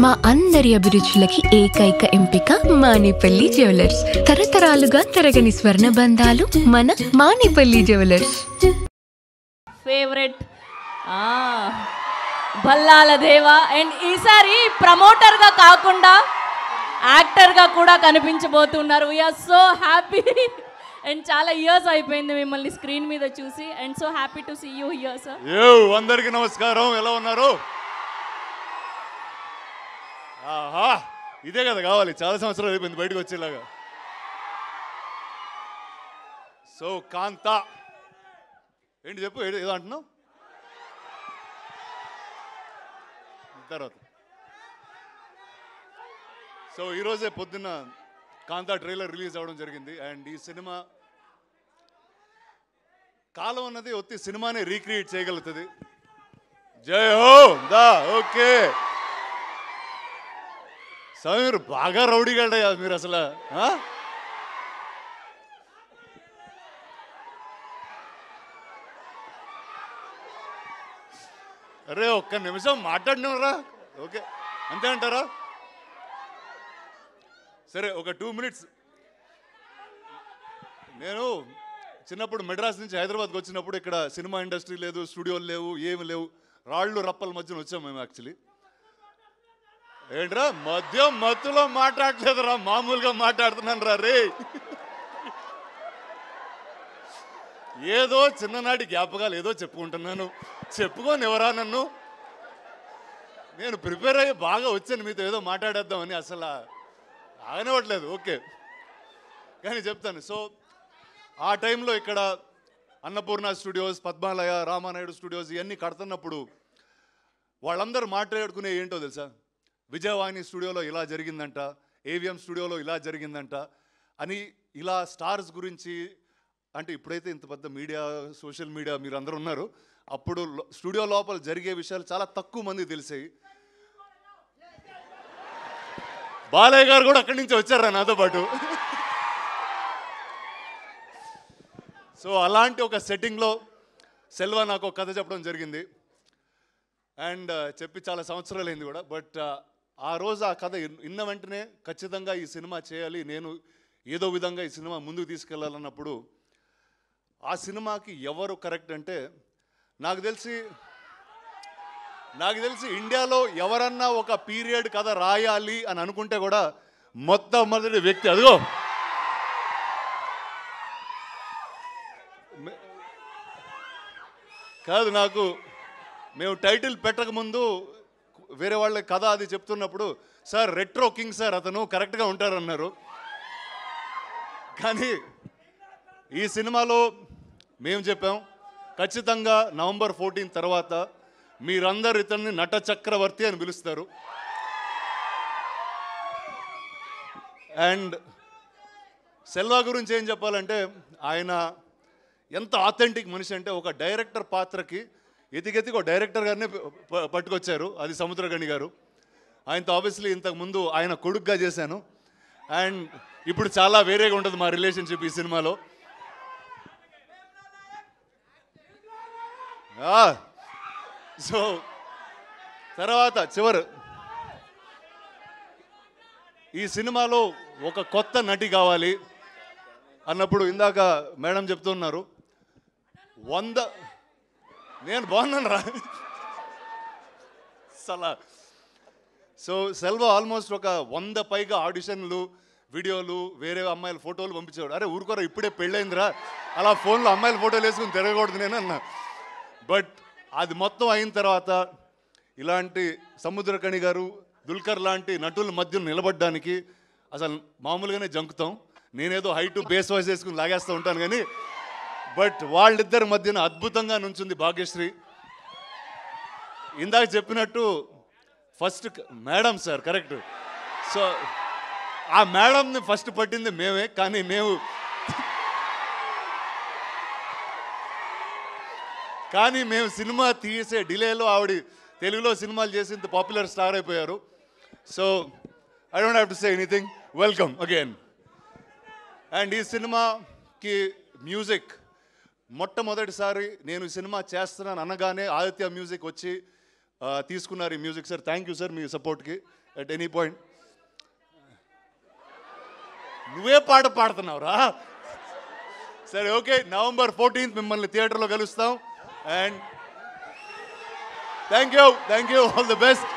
మా అందరి అభిరుచులకి ఏకైక ఎంపిక మానేపల్లి జ్యువెలర్స్. తరతరాలుగా తరగని స్వర్ణ బంధాలు మన మానేపల్లి జ్యువెలర్స్. ఫేవరెట్ భల్లాల దేవా. అండ్ ఈసారి ప్రమోటర్గా కాకుండా యాక్టర్గా కూడా కనిపించబోతున్నారు. We're so happy. అండ్ చాలా ఇయర్స్ అయిపోయింది మిమ్మల్ని స్క్రీన్ మీద చూసి. And so happy to see you here sir. అందరికీ నమస్కారం. ఎలా ఉన్నారు? ఆహా, ఇదే కదా కావాలి. చాలా సంవత్సరాలు అయిపోయింది బయటకు వచ్చేలాగా. సో కాంతా ఏంటి చెప్పు, ఏదో అంటున్నావు తర్వాత. సో ఈరోజే పొద్దున్న కాంతా ట్రైలర్ రిలీజ్ అవ్వడం జరిగింది. అండ్ ఈ సినిమా కాలం అన్నది ఒత్తి సినిమానే రీక్రియేట్ చేయగలుగుతుంది. జై హో దా. ఓకే స్వామి, మీరు బాగా రౌడీగాడయ్యా మీరు అసలు. అరే ఒక్క నిమిషం మాట్లాడినరా? ఓకే అంతే అంటారా? సరే ఒక 2 minutes. నేను చిన్నప్పుడు మెడ్రాస్ నుంచి హైదరాబాద్కి వచ్చినప్పుడు ఇక్కడ సినిమా ఇండస్ట్రీ లేదు, స్టూడియోలు లేవు, ఏమి లేవు. రాళ్ళు రప్పల మధ్యన వచ్చాం మేము. యాక్చువల్లీ ఏంట్రా మత్తులో మాట్లాడలేదురా, మామూలుగా మాట్లాడుతున్నాను రా రే. ఏదో చిన్ననాటి జ్ఞాపకాలు ఏదో చెప్పుకుంటున్నాను. చెప్పుకోని ఎవరా నన్ను? నేను ప్రిపేర్ అయ్యి బాగా వచ్చాను మీతో ఏదో మాట్లాడేద్దామని. అసలు ఆగనివ్వట్లేదు. ఓకే కానీ చెప్తాను. సో ఆ టైంలో ఇక్కడ అన్నపూర్ణ స్టూడియోస్, పద్మాలయ, రామానాయుడు స్టూడియోస్ ఇవన్నీ కడుతున్నప్పుడు వాళ్ళందరూ మాట్లాడుకునే ఏంటో తెలుసా? విజయవాణి స్టూడియోలో ఇలా జరిగిందంట, ఏవిఎం స్టూడియోలో ఇలా జరిగిందంట అని. ఇలా స్టార్స్ గురించి అంటే ఇప్పుడైతే ఇంత పెద్ద మీడియా, సోషల్ మీడియా మీరు అందరూ ఉన్నారు. అప్పుడు స్టూడియో లోపల జరిగే విషయాలు చాలా తక్కువ మందికి తెలిసాయి. బాలయ్య గారు కూడా అక్కడి నుంచి వచ్చారా నాతో పాటు. సో అలాంటి ఒక సెట్టింగ్లో సెల్వా నాకు ఒక కథ చెప్పడం జరిగింది. అండ్ చెప్పి చాలా సంవత్సరాలు అయింది కూడా. బట్ ఆ రోజు ఆ కథ విన్న వెంటనే ఖచ్చితంగా ఈ సినిమా చేయాలి, నేను ఏదో విధంగా ఈ సినిమా ముందుకు తీసుకెళ్ళాలన్నప్పుడు ఆ సినిమాకి ఎవరు కరెక్ట్ అంటే నాకు తెలిసి ఇండియాలో ఎవరన్నా ఒక పీరియడ్ కథ రాయాలి అని అనుకుంటే కూడా మొట్టమొదటి వ్యక్తి అదిగో కాదు. నాకు మేము టైటిల్ పెట్టకముందు వేరే వాళ్ళ కథ అది చెప్తున్నప్పుడు, సార్ రెట్రో కింగ్ సార్ అతను కరెక్ట్గా ఉంటారన్నారు. కానీ ఈ సినిమాలో మేము చెప్పాం ఖచ్చితంగా November 14 తర్వాత మీరందరూ ఇతన్ని నట చక్రవర్తి అని పిలుస్తారు. అండ్ సెల్వా గురించి ఏం చెప్పాలంటే ఆయన ఎంత ఆథెంటిక్ మనిషి అంటే ఒక డైరెక్టర్ పాత్రకి ఎతికెతికి ఒక డైరెక్టర్ గారినే పట్టుకొచ్చారు. అది సముద్రగణి గారు. ఆయనతో ఆబ్వియస్లీ ఇంతకుముందు ఆయన కొడుకుగా చేశాను. అండ్ ఇప్పుడు చాలా వేరేగా ఉంటుంది మా రిలేషన్షిప్ ఈ సినిమాలో. సో తర్వాత ఈ సినిమాలో ఒక కొత్త నటి కావాలి అన్నప్పుడు ఇందాక మేడం చెప్తున్నారు 100. నేను బాగున్నాను రా సలా. సో సెల్వా ఆల్మోస్ట్ ఒక 100 పైగా ఆడిషన్లు, వీడియోలు, వేరే అమ్మాయిల ఫోటోలు పంపించేవాడు. అరే ఊరుకోరా ఇప్పుడే పెళ్ళైందిరా, అలా ఫోన్లో అమ్మాయిల ఫోటోలు వేసుకుని తిరగకూడదు నేను అన్నా. బట్ అది మొత్తం అయిన తర్వాత ఇలాంటి సముద్రకణి గారు, దుల్కర్ లాంటి నటుల మధ్య నిలబడడానికి అసలు మామూలుగానే జంకుతాం. నేనేదో హైటు బేస్ వాయిస్ వేసుకుని లాగేస్తూ ఉంటాను కానీ బట్ వాళ్ళిద్దరి మధ్యన అద్భుతంగా నుంచుంది భాగ్యశ్రీ. ఇందాక చెప్పినట్టు first madam sir correct. So ఆ మేడంని ఫస్ట్ పట్టింది మేమే. కానీ మేము సినిమా తీసే డిలేలో ఆవిడ తెలుగులో సినిమాలు చేసి ఇంత పాపులర్ స్టార్ అయిపోయారు. So I don't have to say anything. Welcome again. And ఈ సినిమాకి మ్యూజిక్ మొట్టమొదటిసారి నేను సినిమా చేస్తున్నాను అనగానే ఆదిత్య మ్యూజిక్ వచ్చి తీసుకున్నారు ఈ music sir. Thank you sir మీ సపోర్ట్కి అట్ ఎనీ పాయింట్. నువ్వే పాట పాడుతున్నావురా. సరే ఓకే, November 14th మిమ్మల్ని థియేటర్లో కలుస్తాం. And thank you, all the best.